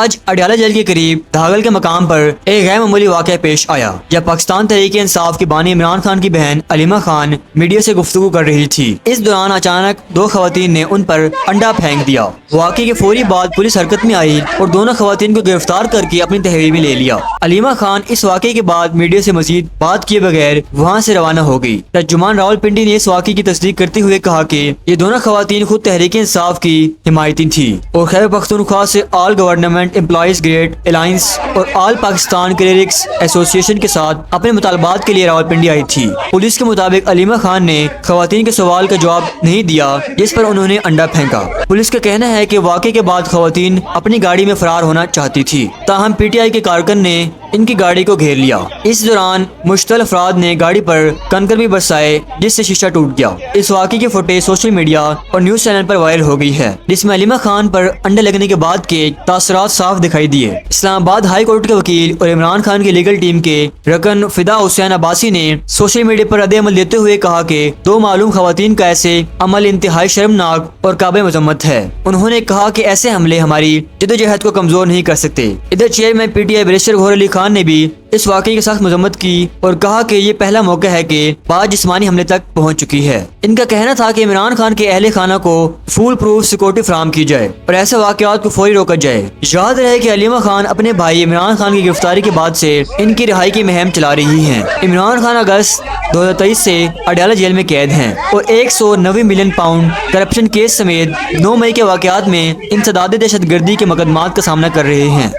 آج اڈیالہ جیل کے قریب دھاگل کے مقام پر ایک غیر معمولی واقعہ پیش آیا جب پاکستان تحریک انصاف کی بانی عمران خان کی بہن علیمہ خان میڈیا سے گفتگو کر رہی تھی۔ اس دوران اچانک دو خواتین نے ان پر انڈا پھینک دیا۔ واقعے کے فوری بعد پولیس حرکت میں آئی اور دونوں خواتین کو گرفتار کر کے اپنی تحویل میں لے لیا۔ علیمہ خان اس واقعے کے بعد میڈیا سے مزید بات کیے بغیر وہاں سے روانہ ہو گئی۔ ترجمان راولپنڈی نے اس واقعے کی تصدیق کرتے ہوئے کہا کہ یہ دونوں خواتین خود تحریک انصاف کی حمایتی تھی اور خیبر پختونخوا سے all government employees grade alliance اور آل پاکستان کلیرکس ایسوسی ایشن کے ساتھ اپنے مطالبات کے لیے راولپنڈی آئی تھی۔ پولیس کے مطابق علیمہ خان نے خواتین کے سوال کا جواب نہیں دیا جس پر انہوں نے انڈا پھینکا۔ پولیس کا کہنا ہے کہ واقعے کے بعد خواتین اپنی گاڑی میں فرار ہونا چاہتی تھی، تاہم پی ٹی آئی کے کارکن نے ان کی گاڑی کو گھیر لیا۔ اس دوران مشتعل افراد نے گاڑی پر کنکر بھی برسائے جس سے شیشہ ٹوٹ گیا۔ اس واقعے کی فوٹیج سوشل میڈیا اور نیوز چینل پر وائرل ہو گئی ہے جس میں علیمہ خان پر انڈے لگنے کے بعد کے تاثرات صاف دکھائی دیے۔ اسلام آباد ہائی کورٹ کے وکیل اور عمران خان کی لیگل ٹیم کے رکن فدا حسین عباسی نے سوشل میڈیا پر رد عمل دیتے ہوئے کہا کہ دو معلوم خواتین کا ایسے عمل انتہائی شرمناک اور قابل مذمت ہے۔ انہوں نے کہا کہ ایسے حملے ہماری جدوجہد کو کمزور نہیں کر سکتے۔ ادھر chairman P T I barrister Gohar Ali Khan نے بھی اس واقعے کی سخت مذمت کی اور کہا کہ یہ پہلا موقع ہے کہ بات جسمانی حملے تک پہنچ چکی ہے۔ ان کا کہنا تھا کہ عمران خان کے اہل خانہ کو فول پروف سیکورٹی فراہم کی جائے اور ایسے واقعات کو فوری روکا جائے۔ یاد رہے کہ علیمہ خان اپنے بھائی عمران خان کی گرفتاری کے بعد سے ان کی رہائی کی مہم چلا رہی ہیں۔ عمران خان اگست 2023 سے اڈیالہ جیل میں قید ہیں اور 190 ملین پاؤنڈ کرپشن کیس سمیت 9 مئی کے واقعات میں انسداد دہشت گردی کے مقدمات کا سامنا کر رہے ہیں۔